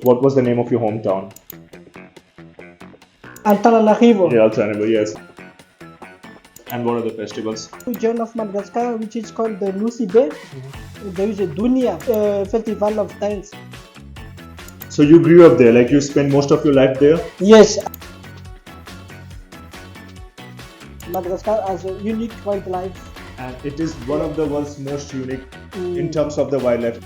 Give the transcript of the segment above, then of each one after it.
What was the name of your hometown? Antananarivo, Yeah, Altanabo, yes. And what are the festivals? region of Madagascar, which is called the Nusibe. There is a Dunia festival of dance. So you grew up there, like you spent most of your life there? Yes, Madagascar has a unique wildlife. And it is one of the world's most unique in Mm. terms of the wildlife.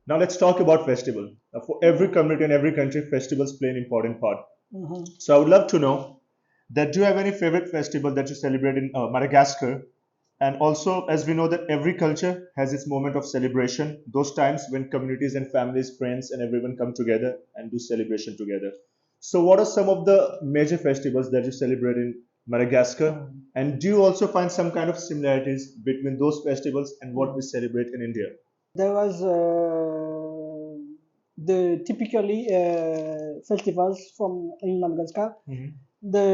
Now let's talk about festival. For every community and every country, festivals play an important part. Mhm. So I would love to know that do you have any favorite festival that you celebrate in Madagascar? And also, as we know that every culture has its moment of celebration, those times when communities and families, friends, and everyone come together and do celebration together. So, what are some of the major festivals that you celebrate in Madagascar? And do you also find some kind of similarities between those festivals and what we celebrate in India? There was the typically festivals from in Madagascar. Mhm. The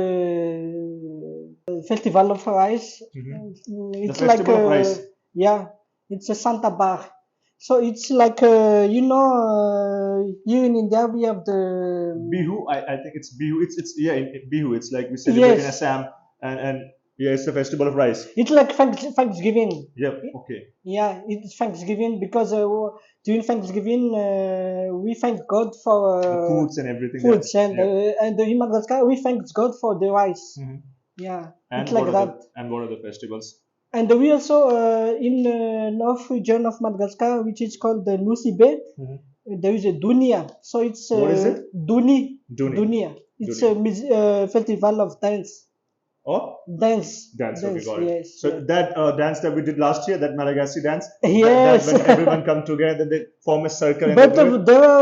festival of rice. Mhm. It's The like festival of rice. yeah, it's a Santa Bar. So it's like here in India we have the Bihu, I think it's Bihu. It's yeah, in Bihu. It's like we celebrate in yes, Assam, and yeah, it's a festival of rice. it's like Thanksgiving. Yep. Okay. Yeah, it's Thanksgiving because during Thanksgiving we thank God for The foods and everything. foods Yeah. and in Madagascar we thank God for the rice. Mhm. Yeah, And it's like what are that. the festivals? And we also in the north region of Madagascar, which is called the Nusibe, Mhm. there is a Dunia. So it's What is it? Duni. Dunia. It's Duni. a festival of dance. Oh, Dance. dance. Okay, got it. Yes. So Yes. that dance that we did last year, that Madagascar dance, that Yes. when everyone come together, they form a circle and But they do it. there are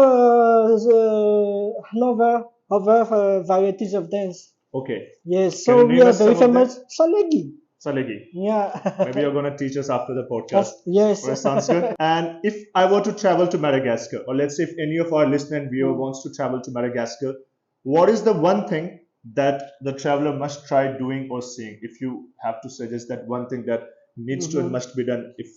other varieties of dance. Okay. Yes. Can you So we name are us very some of them? famous Salegi. Salegi. Yeah. Maybe you're gonna teach us after the podcast. Yes. Well, sounds good. And if I were to travel to Madagascar, or let's say if any of our listener and viewer wants to travel to Madagascar, what is the one thing that the traveler must try doing or seeing? If you have to suggest that one thing that needs to and Mhm. must be done if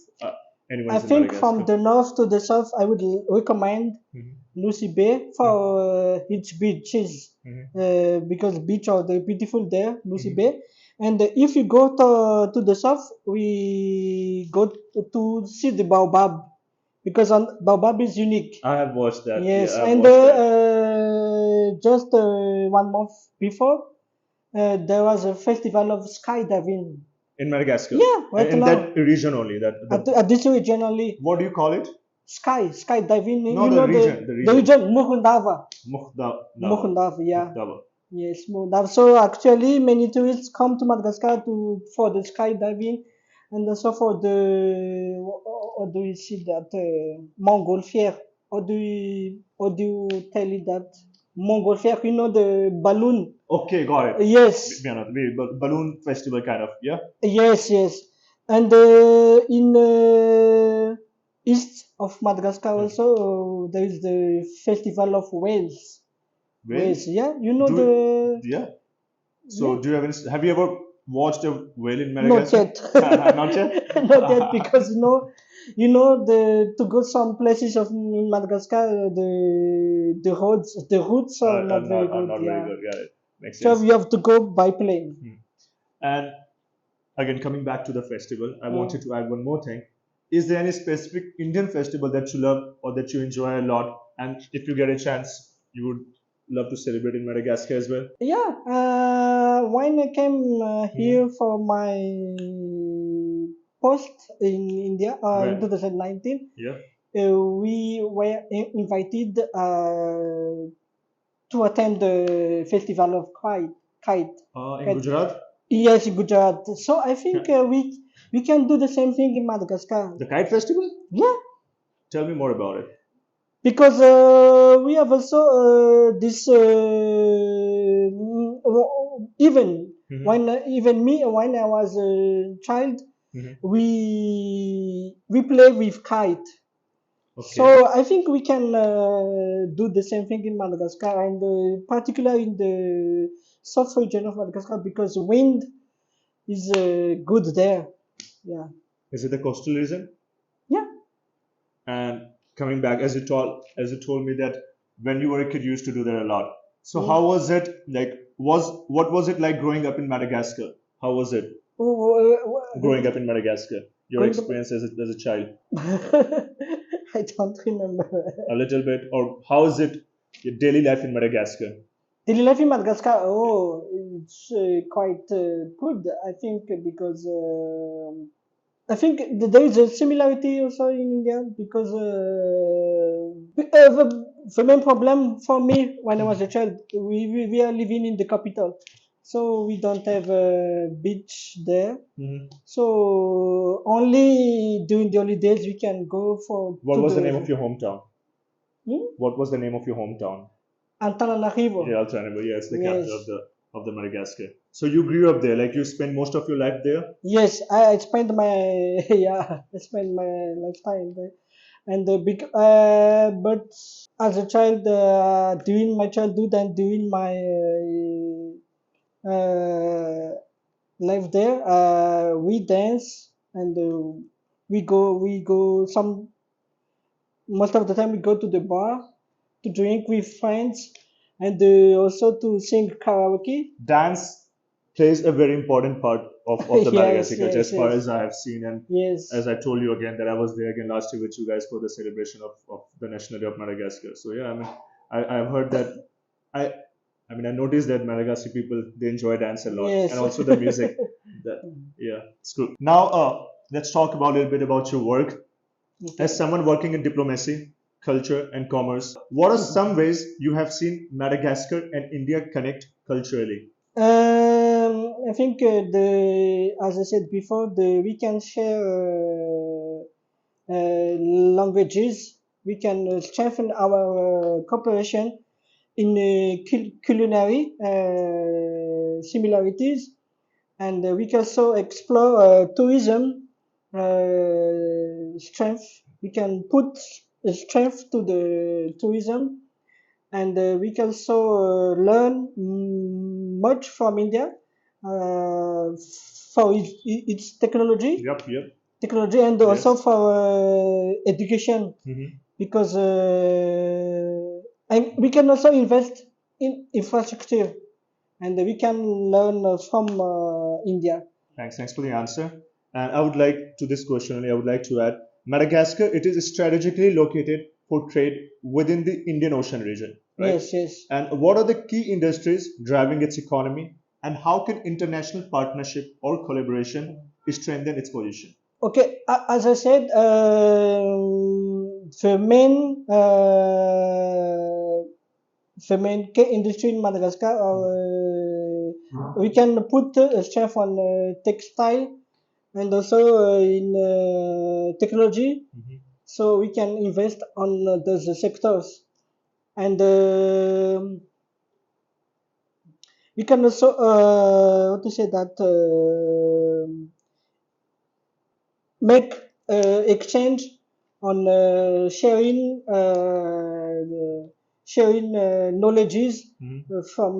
anyone I is in think from Madagascar. the north to the south, I would recommend Mhm. Lucy Bay for its beaches Mhm. because beach are the beautiful there, Lucy Mhm. Bay. And if you go to the south, we go to see the baobab because baobab is unique. I have watched that. Yes, Yeah, I've and watched that. just 1 month before, there was a festival of skydiving. In Madagascar. Yeah, right In now that region only. at this region only. What do you call it? Skydiving. No, You the know region. The the region. region Muhundava. Muhdava. Muhundava, yeah. Muhdava. Yes, Muhundava. So actually, many tourists come to Madagascar for the skydiving, and also for the or do you see that montgolfière? Or do you tell it that montgolfière? You know the balloon. Okay, got it. Yes, Balloon festival kind of, yeah? yes. And in east of Madagascar Hmm. also there is the festival of whales. Whale? Whales, yeah. You know Do the yeah. yeah. So do you have you ever watched a whale in Not Madagascar? yet. Not yet? Not yet because the to go some places of in Madagascar the routes are not very Are good. not very Yeah. good. Got it. Makes So sense. you have to go by plane. Hmm. And again, coming back to the festival, I Mm. wanted to add one more thing. Is there any specific Indian festival that you love or that you enjoy a lot? And if you get a chance, you would love to celebrate in Madagascar as well? Yeah, when I came here for my post in India in When? 2019, Yeah. we were invited to attend the festival of kite. In Kite. Gujarat? Yes, in Gujarat. So I think we can do the same thing in Madagascar. The kite festival? Yeah, Tell me more about it. because we have also this even Mhm. when even me when I was a child Mhm. we play with kite. So Okay. I think we can do the same thing in Madagascar, and particularly in the south region of Madagascar, because wind is good there. Yeah. Is it the coastal region? Yeah. And coming back, as you told me that when you were a kid, you used to do that a lot. So Mm. how was it like? What was it like growing up in Madagascar? How was it Oh, growing up in Madagascar? Your going to. experience as a child, I don't remember. a little bit, or how is it your daily life in Madagascar? Daily life in Madagascar, oh, it's quite good, I think, because I think there is a similarity also in India because the main problem for me when I was a child, we are living in the capital, so we don't have a beach there. Hmm. So only during the holidays we can go for What to was the the name of your hometown? hmm? What was the name of your hometown? Antananarivo. Yeah, Alternate. Yeah, it's the capital Yes. of the Madagascar. So you grew up there, like you spent most of your life there. Yes, I spent my yeah, I spent my lifetime there, and but as a child, during my childhood and during my life there, we dance and we go some most of the time we go to the bar to drink with friends and also to sing karaoke. Dance plays a very important part of the Yes, Madagascar culture, yes, as far yes, as I have seen. And yes, as I told you again, that I was there again last year with you guys for the celebration of the National Day of Madagascar. So yeah, I mean, I've heard that. I I mean, I noticed that Madagascar people they enjoy dance a lot, and yes. also the music. That yeah, it's good. Now, let's talk about a little bit about your work. As Okay. someone working in diplomacy, culture, and commerce, what are some ways you have seen Madagascar and India connect culturally? I think as I said before, we can share languages. We can strengthen our cooperation in culinary similarities, and we can also explore tourism strength. We can put strength to the tourism, and we can also learn much from India for its Yep, yep. technology, and also Yes. for education, Hmm. because and we can also invest in infrastructure, and we can learn from India. Thanks for the answer. And I would like to this question only, I would like to add Madagascar, it is strategically located for trade within the Indian Ocean region, right? Yes, yes. And what are the key industries driving its economy, and how can international partnership or collaboration strengthen its position? Okay, as I said, the main industry in Madagascar, we can put a strength on textile and also in technology, Mhm. so we can invest on those sectors, and we can also what to say that make exchange on sharing knowledges Mhm. from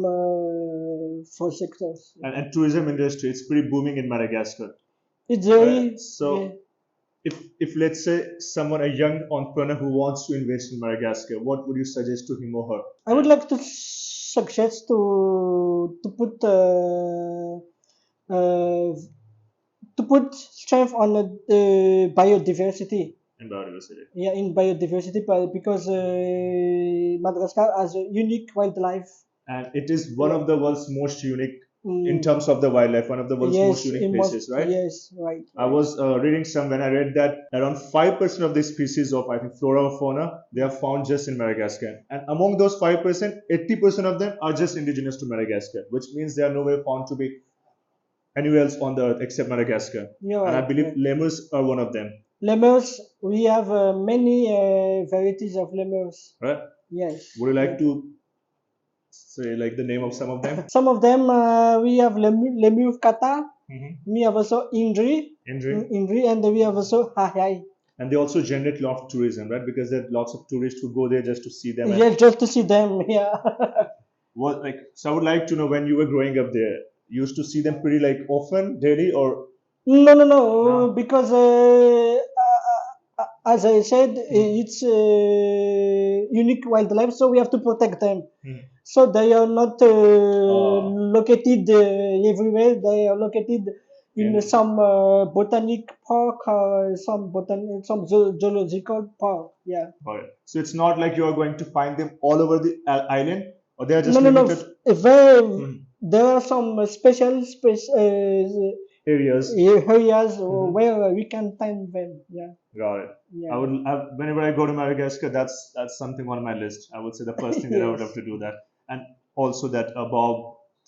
for sectors. And tourism industry, it's pretty booming in Madagascar, It's right? very yeah. So if let's say someone, a young entrepreneur who wants to invest in Madagascar, what would you suggest to him or her? I would like to suggest put uh, to put strength on biodiversity. In biodiversity. Yeah, in biodiversity, because Madagascar has a unique wildlife. And it is one Yeah. of the world's most unique in Mm. terms of the wildlife, one of the world's most Yes, unique it must. places, right? Yes, right, I right. was reading some when I read that around 5% of the species of I think flora or fauna they are found just in Madagascar, and among those 5%, 80% of them are just indigenous to Madagascar, which means they are nowhere found to be anywhere else on the earth except Madagascar. You're And I right. believe Right. lemurs are one of them, Lemurs, we have many varieties of lemurs. right? Yes. Would you like Right. to say like the name of some of them? Some of them we have lemur kata. Hmm. We have also Indri, Indri. Indri, and we have also Hai. And they also generate a lot of tourism, right? Because there are lots of tourists who go there just to see them. And Yeah, just to see them. Yeah. what like so I would like to know, when you were growing up there, you used to see them pretty like often, daily, or No, no, no, no? because as I said, it's unique wildlife, so we have to protect them. Hmm. So they are not Oh, located everywhere. They are located in in some botanic park or some zoological park. Yeah. got it. So it's not like you are going to find them all over the island, or they are No, just no, no. limited. There are some special Areas. areas Hmm. where we can find them. Yeah. Got it. Yeah. Whenever I go to Madagascar, that's something on my list. I would say the first thing that I would have Yes. to do that, and also that bob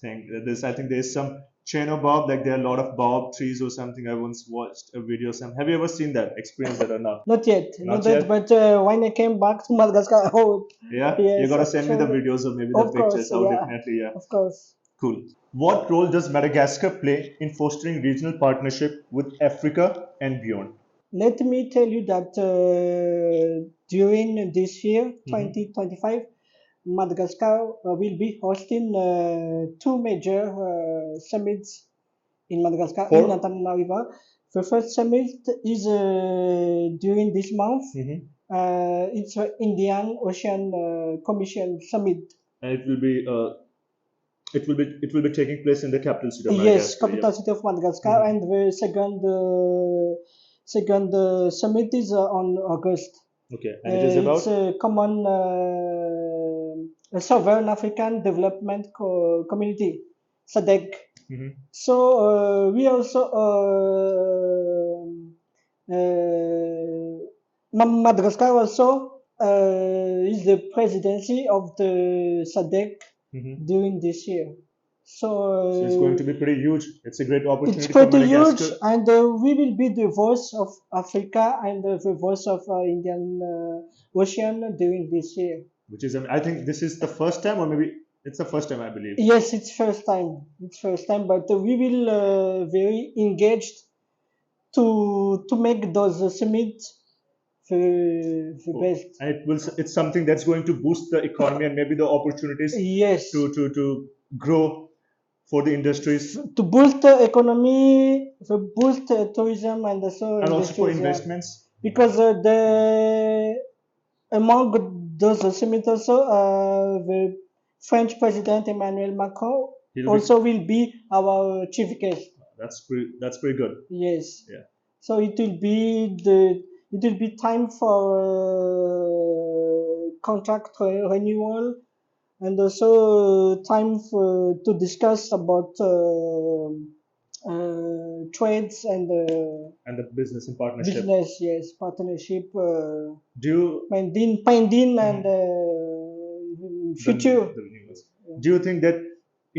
thing. This, I think there's some chain of bob, like there are a lot of bob trees or something. I once watched a video. Some. Have you ever seen that? Experienced that or not? Not yet, not Not yet. yet. But when I came back to Madagascar, oh, Yeah, you yes, gotta send me the actually, videos or maybe the of pictures. course, I would yeah, definitely, yeah. of course. Cool. What role does Madagascar play in fostering regional partnership with Africa and beyond? Let me tell you that during this year, Hmm. 2025, Madagascar will be hosting two major summits in Madagascar, in For. Antananarivo. The first summit is during this month. Hmm. It's Indian Ocean Commission Summit. And it will be taking place in the capital city of Yes, Madagascar. capital Yep. city of Madagascar, Hmm. and the second summit is on August. Okay, and it is about. It's a common Southern African Development Community, SADC. Hmm. So we also Madagascar also is the presidency of the SADC Hmm. during this year. So So it's going to be pretty huge. It's a great it's opportunity for pretty huge, Madagascar, and we will be the voice of Africa and the voice of Indian Ocean during this year. which is, I think this is the first time, or maybe it's the first time, I believe. Yes, it's first time. It's first time, but we will very engaged to make those summits the Oh, best. and it's something that's going to boost the economy and maybe the opportunities Yes, to grow for the industries, to boost the economy, to boost tourism and also and also for industries. Yeah, investments. because the among those summits also, the French President Emmanuel Macron He'll be. also will be our chief guest. That's pretty good. Yes. Yeah. So it will be time for contract renewal and also time to discuss about trades and And the business and partnership. business. Yes, partnership. Do you. Finding and Mhm. future. The universe. Do you think that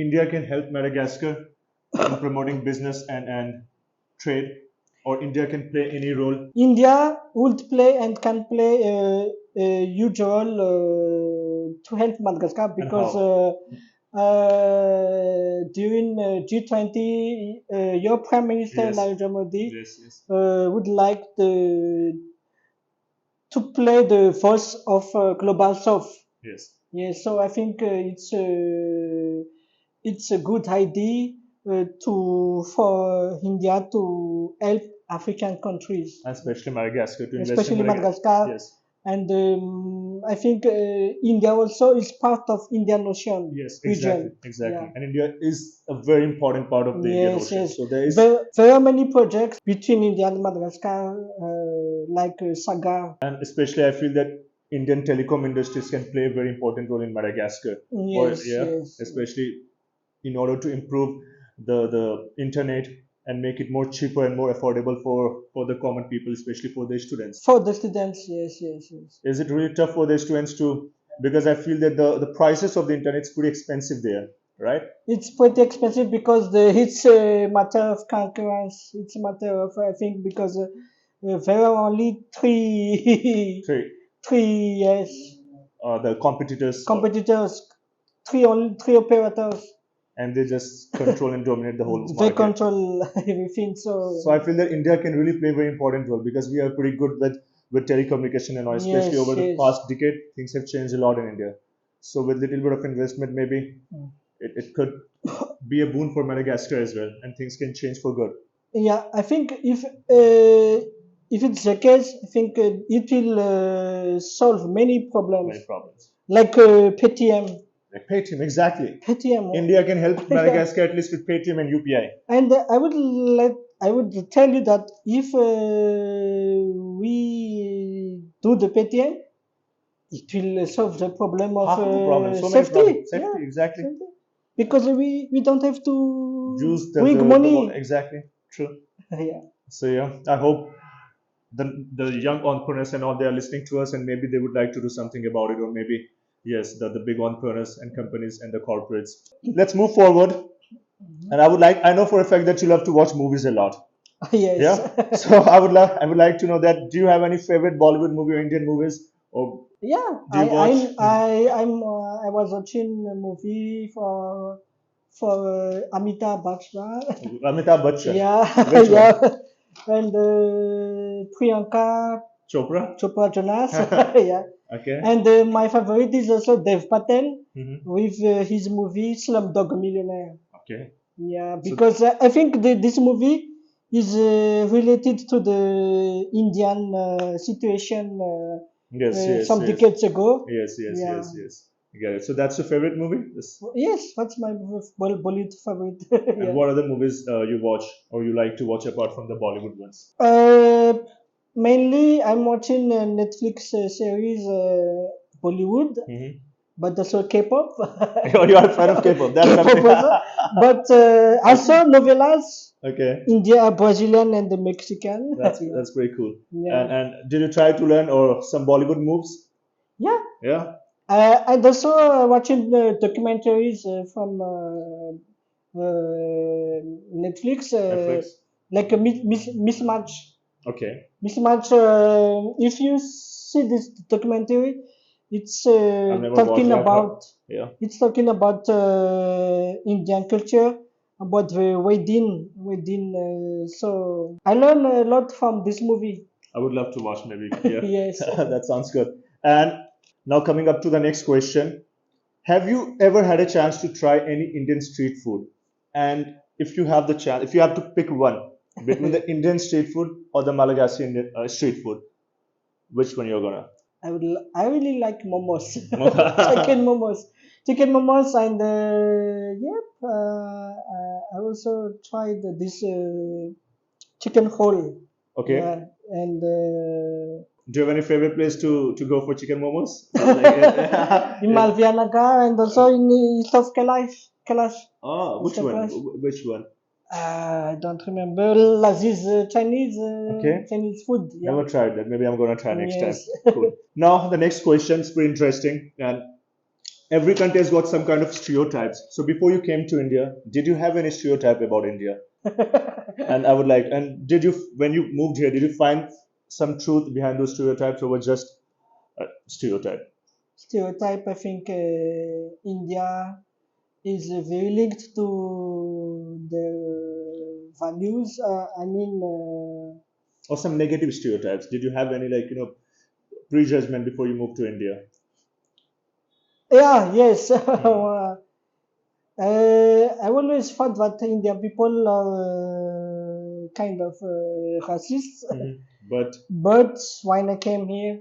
India can help Madagascar in promoting business and trade, or India can play any role? India would play and can play a huge role to help Madagascar And because how? during G20, your Prime Minister Yes. Narendra Modi Yes. Yes. would like to play the voice of Global South. Yes. Yes, so I think it's a good idea to for India to help African countries, And especially Madagascar, to invest in especially Madagascar. Madagascar. Yes. And I think India also is part of Indian Ocean Yes. Exactly. region. Exactly. Yeah. And India is a very important part of the Indian Yes, Ocean. yes. So there is. There are many projects between India and Madagascar, like Saga. And especially I feel that Indian telecom industries can play a very important role in Madagascar. Or Yes, yeah, yes. especially in order to improve the internet and make it more cheaper and more affordable for the common people, especially for the students. For the students, yes, yes, yes. Is it really tough for the students to, because I feel that the prices of the internet is pretty expensive there, right? It's pretty expensive because it's a matter of concurrence. It's a matter of, I think, because there are only Three, three, yes, the competitors. competitors, three operators. and they just control and dominate the whole They market. control everything. So I feel that India can really play a very important role because we are pretty good with telecommunication and all, especially Yes, over the yes. past decade, things have changed a lot in India. So with little bit of investment, maybe it could be a boon for Madagascar as well, and things can change for good. Yeah, I think if it's the case, I think it will solve many problems, Many problems. like PTM. Like Paytm, exactly. PTM. India can help Yeah. Madagascar at least with Paytm and UPI. And I would tell you that if we do the PTM, it will solve the problem of Half of the problem, so many safety. problems. Safety, Yeah, exactly. safety. Because we don't have to Use bring money. exactly. True. Yeah. So yeah, I hope the young entrepreneurs and all, they are listening to us, and maybe they would like to do something about it, or maybe yes, the big entrepreneurs and companies and the corporates. Let's move forward. And I know for a fact that you love to watch movies a lot. Yes. Yeah. So I would like to know that, do you have any favorite Bollywood movie or Indian movies, or Yeah, do you watch I was watching a movie for Amitabh Bachchan. Amitabh Bachchan? Yeah, Which one? yeah, and Priyanka Chopra? Chopra Jonas. Yeah, Okay. and my favorite is also Dev Patel Mhm. with his movie Slumdog Millionaire. Okay. Yeah, because I think this movie is related to the Indian situation Yes, yes, some yes. decades ago. Yes, yes, Yeah. yes, yes. I get it. So that's your favorite movie? Yes. Yes, that's my Bollywood favorite. And Yeah. what other movies you watch or you like to watch apart from the Bollywood ones? Mainly, I'm watching Netflix series Bollywood, but also K-pop. You are a fan of K-pop. That's something. K-pop also. But also novelas. Okay. India, Brazilian, and the Mexican. That's pretty cool. Yeah. And did you try to learn or some Bollywood moves? Yeah. Yeah. And also watching documentaries from Netflix, Netflix. like a mismatch. Okay. Mismatch. If you see this documentary, it's I've never talking watched it. about Yeah. it's talking about Indian culture, about the wedding. So I learned a lot from this movie. I would love to watch maybe. Yeah. Yes. That sounds good. And now coming up to the next question. Have you ever had a chance to try any Indian street food? And if you have the chance, if you have to pick one between the Indian street food or the Malagasy Indian street food, which one you're gonna? I really like momos, chicken momos, and yep. I also tried this chicken whole. Okay. Yeah, and Do you have any favorite place to go for chicken momos? in Malvianagar and also in east of Kailash. Oh, which one? Kailash. Which one? I don't remember. Laziz Chinese Okay. Chinese food. Yeah. Never tried that. Maybe I'm gonna try next time. Yes. Cool. Now the next question is pretty interesting, and every country has got some kind of stereotypes. So before you came to India, did you have any stereotype about India? And I would like, and did you, when you moved here, did you find some truth behind those stereotypes, or was just a stereotype? Stereotype. I think India is very linked to the values. I mean, Or some negative stereotypes? Did you have any, like, prejudgment before you moved to India? yeah, yes. I always thought that Indian people are kind of racist, but when I came here,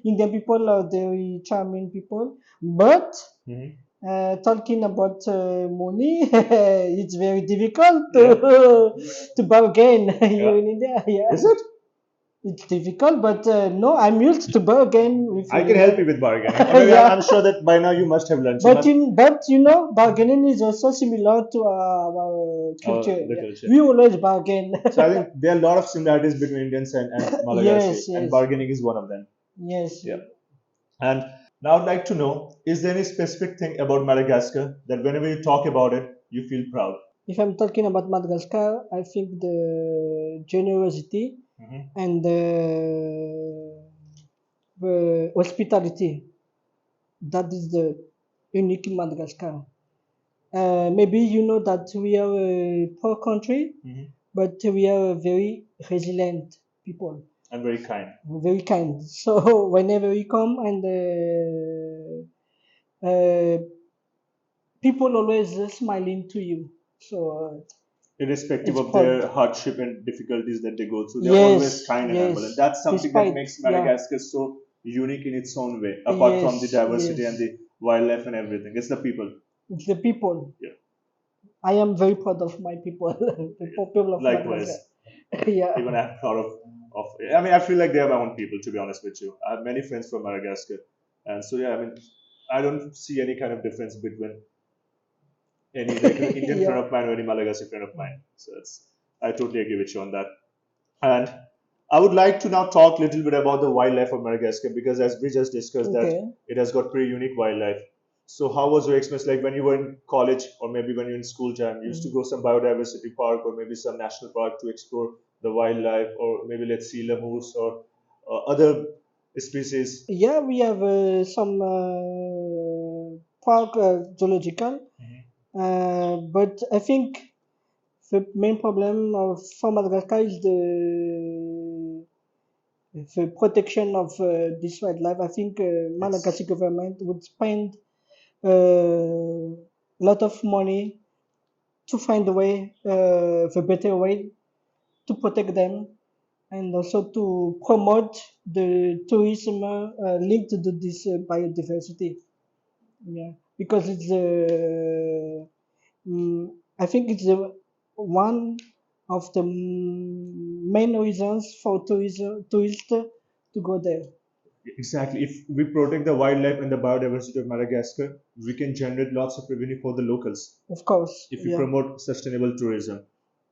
Indian people are very charming people. But talking about money, it's very difficult to bargain here in India. Yeah. Is it? It's difficult, but no, I'm used to bargain with. I can help you with bargaining. I mean, Yeah. I'm sure that by now you must have learned. But you know, bargaining is also similar to our culture. The Yeah. culture. We always bargain. So I think there are a lot of similarities between Indians and Malagasy, Yes, and yes. bargaining is one of them. Yes. Yeah. And now I'd like to know, is there any specific thing about Madagascar that whenever you talk about it, you feel proud? If I'm talking about Madagascar, I think the generosity and the hospitality. That is the unique in Madagascar. Maybe you know that we are a poor country, Hmm. but we are a very resilient people, And very kind. very kind. So whenever we come and people always smiling to you. So Irrespective it's of proud. their hardship and difficulties that they go through, they're always Yes, kind and humble. And yes. that's something that Despite, makes yeah, Madagascar so unique in its own way, apart from the yes, diversity and yes. the wildlife and everything. It's the people. It's the people. Yeah. I am very proud of my people, the people of Madagascar. Likewise. Yeah, Even I'm proud of I mean, I feel like they're my own people, to be honest with you. I have many friends from Madagascar. And so, yeah, I mean, I don't see any kind of difference between any like Indian friend yeah. of mine or any Malagasy friend of mine. So I totally agree with you on that. And I would like to now talk a little bit about the wildlife of Madagascar because as we just discussed that Okay. it has got pretty unique wildlife. So how was your experience like when you were in college or maybe when you were in school time? You used to go some biodiversity park or maybe some national park to explore the wildlife or maybe let's see lemurs or other species. Yeah, we have some park zoological, Mhm. but I think the main problem of for Madagascar is the protection of this wildlife. I think Malagasy It's government would spend a lot of money to find a way, the better way to protect them, and also to promote the tourism linked to this biodiversity. Yeah, because it's I think it's one of the main reasons for tourists to go there. exactly if we protect the wildlife and the biodiversity of Madagascar, we can generate lots of revenue for the locals Of course, if we yeah. promote sustainable tourism.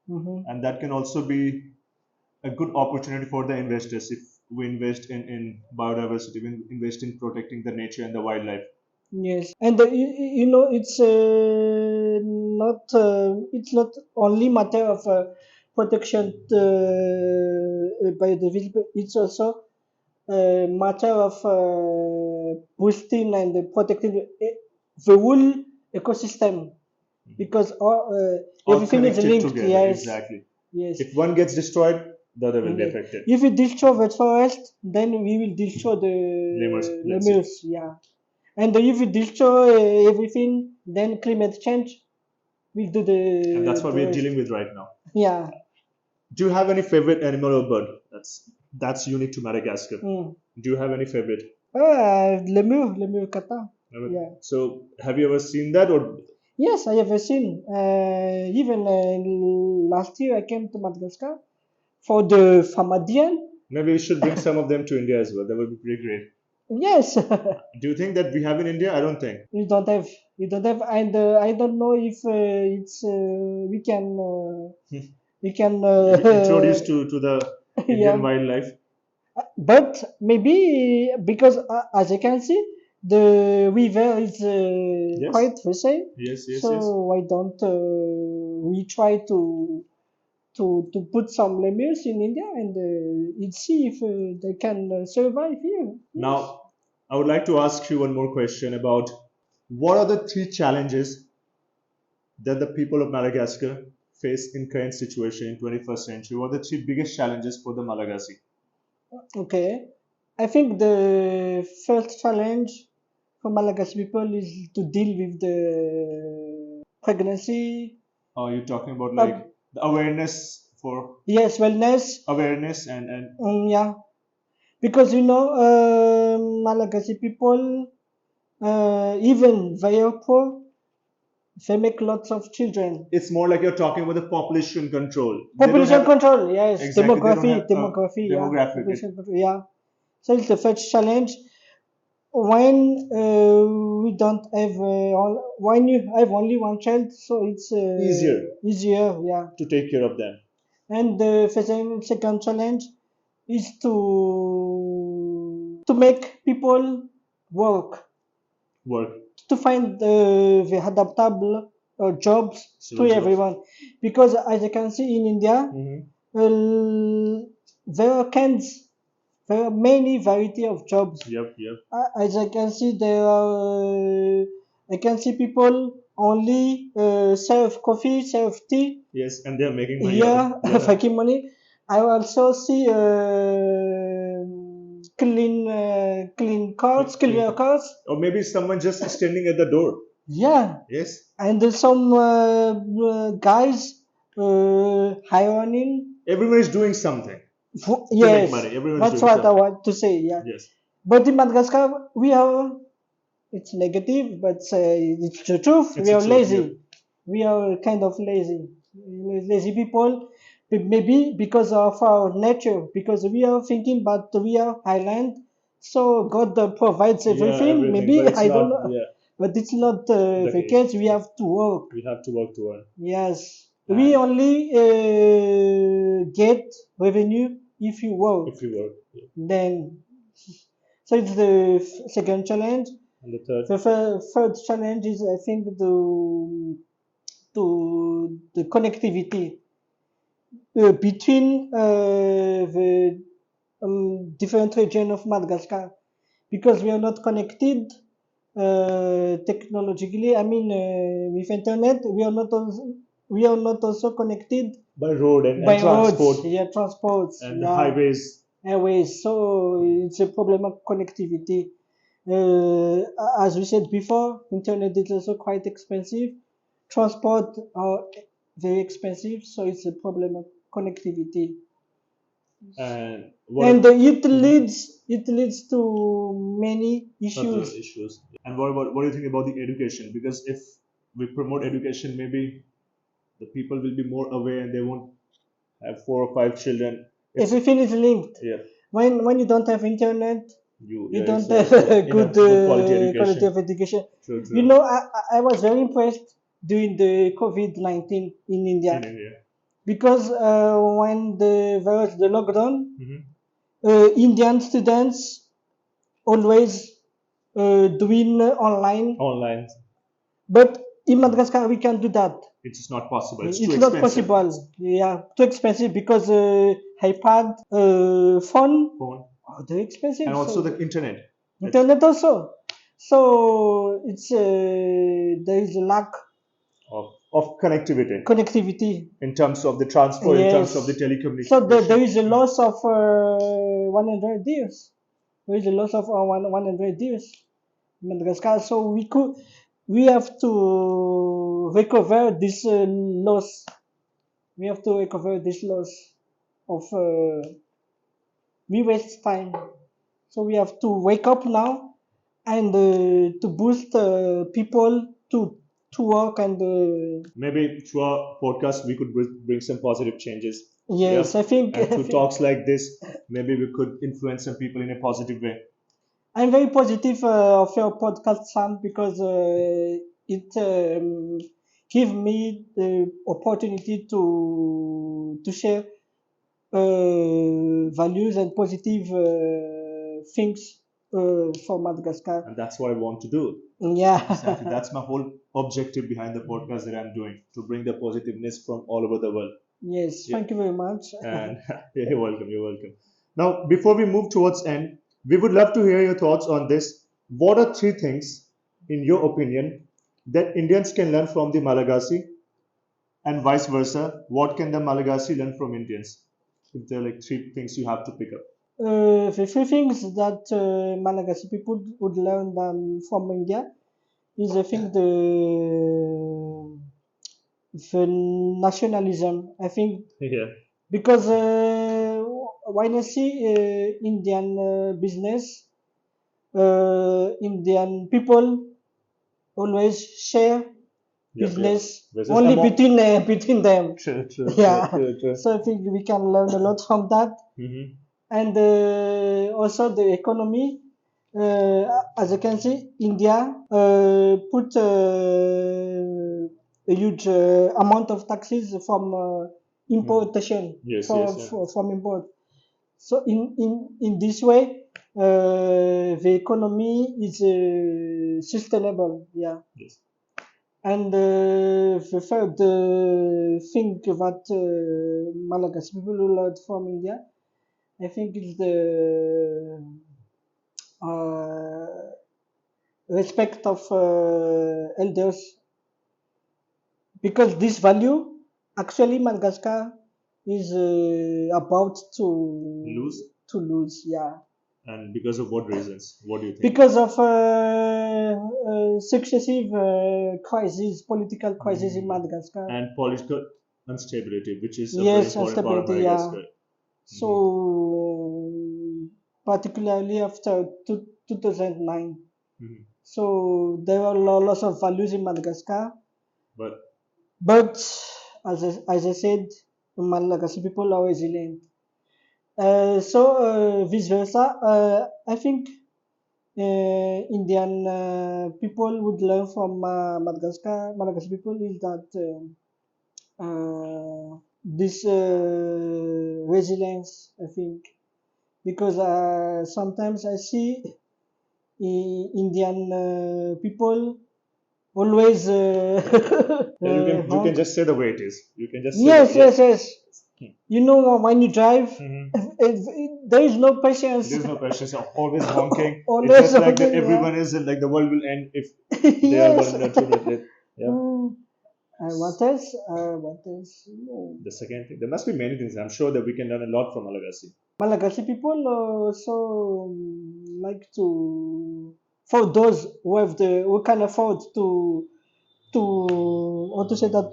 Hmm. And that can also be a good opportunity for the investors if we invest in biodiversity, we invest in protecting the nature and the wildlife. Yes, and you know it's not only matter of protection by the visible. It's also a matter of boosting and protecting the whole ecosystem because All everything is connected linked. together, Yes, exactly. yes, If one gets destroyed, the other will be yes. affected. If we destroy the forest, then we will destroy the Lemurs, let's say. lemurs. Yeah, and if we destroy everything, then climate change will do And that's what the we are rest. dealing with right now. Yeah. Do you have any favorite animal or bird that's unique to Madagascar? Mm. Do you have any favorite? Lemur kata. Yeah. So have you ever seen that or Yes, I have seen. Even last year, I came to Madagascar for the Famadian. maybe we should bring some of them to India as well? That would be pretty great. Yes, Do you think that we have in India? I don't think. we don't have. We don't have, and I don't know if it's we can Introduced to the Indian yeah. wildlife. But maybe because as you can see, the river is Yes, quite the same. yes, yes, So yes. why don't we try to put some lemurs in India and see if they can survive here? Yes. Now, I would like to ask you one more question about what are the three challenges that the people of Madagascar face in current situation in 21st century? What are the three biggest challenges for the Malagasy? Okay. I think the first challenge for Malagasy people is to deal with the pregnancy. Are you talking about Uh, like the awareness for yes, wellness. awareness and Yeah, because you know, Malagasy people, even they are poor, they make lots of children. it's more like you're talking about the population control. They don't Population have control, yes. exactly they don't have Demography, yeah. demographic. Population control, yeah. So it's the first challenge. When we don't have, when you have only one child, so it's Easier easier, yeah. to take care of them. And the second challenge is to make people work, Work, to find the adaptable jobs to civil jobs. everyone. Because as you can see in India, Hmm. there are kinds, there are many variety of jobs. Yep, yep. As I can see, there are, I can see people only serve coffee, serve tea. Yes, and they're making money out of Yeah, it. Yeah. making money. I also see clean cars, cleaner cars. Or maybe someone just standing at the door. Yeah, Yes. and there's some guys hiring. Everyone is doing something to make Yes, money. Everyone is that's doing what I something. want to say. Yeah, Yes. but in Madagascar, we are. It's negative, but it's the truth. It's We the are truth, lazy. yeah. We are kind of lazy. Lazy people. Maybe because of our nature, because we are thinking, but we are island. So God provides Yeah, everything. everything, but Maybe it's I don't not. know, Yeah, but it's not the the case. case. We have to work. We have to work to earn. Yes, we And only get revenue if you work. if you work, yeah. Then, so it's the second challenge. And the third, The third challenge is, I think, the connectivity between the different regions of Madagascar, because we are not connected technologically. I mean, with internet, we are not also connected by road and by roads, transport yeah, transports, and yeah, highways. airways. So it's a problem of connectivity. As we said before, internet is also quite expensive. Transport are very expensive, so it's a problem of connectivity. And And what it leads to many other issues. issues? And what do you think about the education? Because if we promote education, maybe the people will be more aware and they won't have 4 or 5 children. It's Everything is linked. yeah, When you don't have internet, you yeah, don't have exactly. a Enough good quality quality education. of education. True, You true. know, I was very impressed during the COVID-19 in India, In India. because when the lockdown, Hmm. Indian students always doing online, Online, but in Madagascar we can't do that. it's just not possible. It's too It's not expensive. possible. Yeah, too expensive, because iPad, phone Phone are very expensive. and also So the internet. It's internet also. So it's there is a lack of connectivity. in terms of the transport, in terms of the Yes. So there telecommunication. is a loss of 100 years. There is a loss of 100 years in Madagascar. So we have to recover this loss. We have to recover this loss of we waste time. So we have to wake up now, and to boost people to work, and Maybe through our podcast, we could bring some positive changes. Yeah. yes, I think, And through talks like this, maybe we could influence some people in a positive way. I'm very positive of your podcast, Sam, because it give me the opportunity to share values and positive things for Madagascar. And that's what I want to do. Yeah. Exactly. That's my whole objective behind the podcast that I'm doing, to bring the positiveness from all over the world. Yes, Yeah. thank you very much. And you're welcome. You're welcome. Now, before we move towards end, we would love to hear your thoughts on this. What are 3 things, in your opinion, that Indians can learn from the Malagasy, and vice versa? What can the Malagasy learn from Indians? If there are like 3 things you have to pick up. The three things that Malagasy people would learn from India is, I think, the nationalism. I think, Yeah. because when I see Indian business, Indian people always share Yep. Yep. business Versus only among. between them. True. True. Yeah, True. True. so I think we can learn a lot from that. Hmm. And also the economy. As you can see, India put a huge amount of taxes from importation, Yes. Yes. Yeah. from import. So in this way, the economy is sustainable. Yeah. Yes. And the third thing that Malagasy people learned from India, I think, is the uh, respect of elders. because this value actually Madagascar is about Lose, to lose. Yeah, and because of what reasons? What do you think? because of successive crises, political crisis in Mm. Madagascar. And political instability, which is a very Yes, important part of instability. Yeah. Madagascar. Mhm. So particularly after 2009. Mhm. So there were lots of values in Madagascar, But but as I said, Malagasy people are resilient. Vice versa, I think Indian people would learn from Malagasy people is that this resilience, I think, because sometimes I see Indian people always yeah, you can honk. just say the way it is. You can just say the Yes, yeah. yes, yes. You know, when you drive, Mhm. there is no patience. There's no questions. Always honking. It's Always just like that. honking, yeah. Everyone is like the world will end if they are Yes. going to 2 minutes late. Yeah. Mm. What else? What else? No. The second thing, there must be many things. I'm sure that we can learn a lot from Malagasy. Malagasy people also like to, for those who can afford to or to say that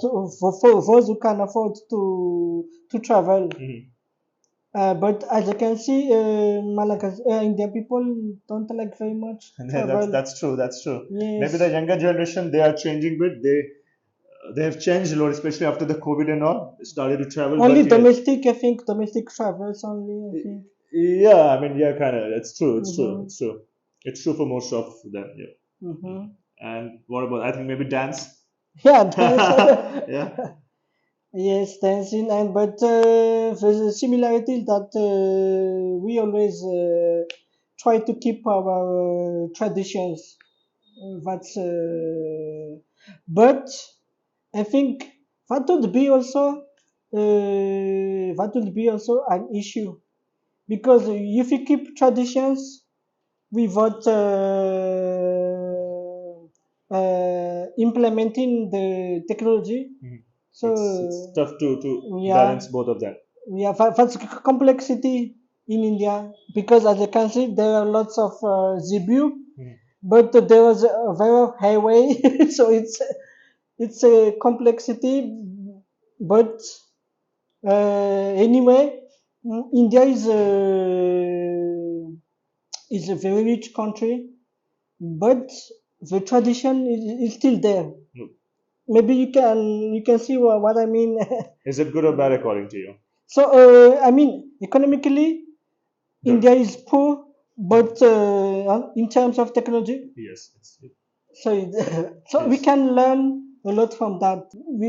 for those who can afford to travel. Mhm. But as you can see, Malagasy Indian people don't like very much And yeah, travel. that's true. That's true. Yes, Maybe the younger generation they are changing bit. They have changed a lot, especially after the COVID and all. They started to travel, only but yes, domestic. I think domestic travels only. I think. yeah. I mean, yeah, kind of. It's true. It's true. Mm-hmm. It's true. It's true for most of them. Yeah. Mm-hmm. And what about? I think maybe dance. Yeah, dance. Yeah. Yes, dancing, and but there's a similarity that we always try to keep our traditions. That's but I think that would be also an issue because if you keep traditions without implementing the technology, Mhm. so It's tough to yeah, balance both of them. yeah, that's complexity in India because as you can see, there are lots of zebu, Mhm. but there was a very highway, so it's a complexity. But anyway, India is a very rich country, but the tradition is still there. Mm. Maybe you can see what I mean. Is it good or bad according to you? So I mean economically, Good. India is poor, Mhm. but in terms of technology, Yes. so so we Yes. can learn a lot from that.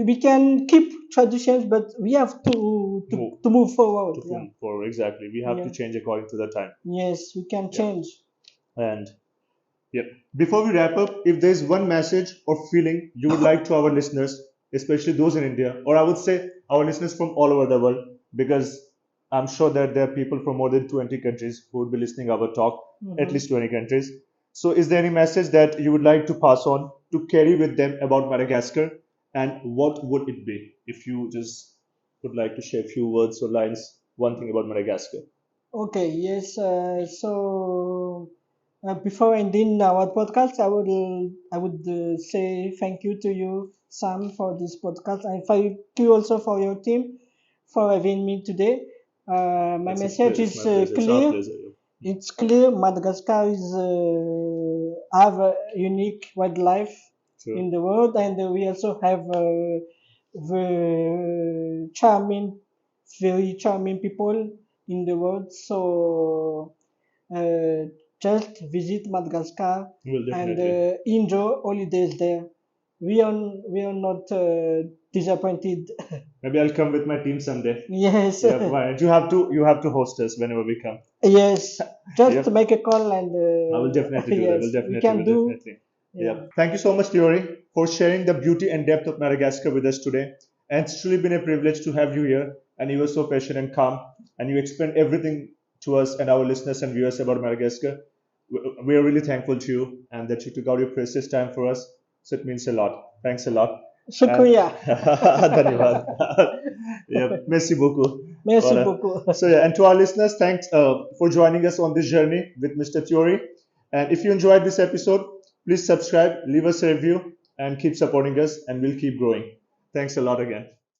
We can keep traditions, but we have Move to move forward. to Yeah. form for exactly. We have to Yeah. change according to the time. Yes, we can Yeah. change. And yep. Before we wrap up, if there's one message or feeling you would like to our listeners, especially those in India, or I would say our listeners from all over the world, because I'm sure that there are people from more than 20 countries who would be listening our talk, at Hmm. least 20 countries. So, is there any message that you would like to pass on to carry with them about Madagascar, and what would it be if you just would like to share a few words or lines, one thing about Madagascar? Okay. Yes. Before ending our podcast, I would say thank you to you, Sam, for this podcast, and thank you also for your team for having me today. My message It's is my pleasure. It's our clear. pleasure. Yeah. It's clear Madagascar is have a unique wildlife True. in the world, and we also have the very charming people in the world. So uh, just visit Madagascar Well, and definitely. enjoy holidays there. We are not disappointed. Maybe I'll come with my team someday. Yes, Yeah, why not? You have to host us whenever we come. yes. Just Yep. make a call and I will definitely do that. yes, we can Will do. definitely. Yeah. Yep. Thank you so much, Tsiory, for sharing the beauty and depth of Madagascar with us today. And it's truly been a privilege to have you here. And you were so patient and calm, and you explained everything to us and our listeners and viewers about Madagascar. We are really thankful to you, and that you took out your precious time for us. So it means a lot. Thanks a lot. And Shukriya. धन्यवाद. Yeah, merci beaucoup. Merci Voilà. beaucoup. So yeah, and to our listeners, thanks for joining us on this journey with Mr. Tsiory. And if you enjoyed this episode, please subscribe, leave us a review, and keep supporting us, and we'll keep growing. Thanks a lot again.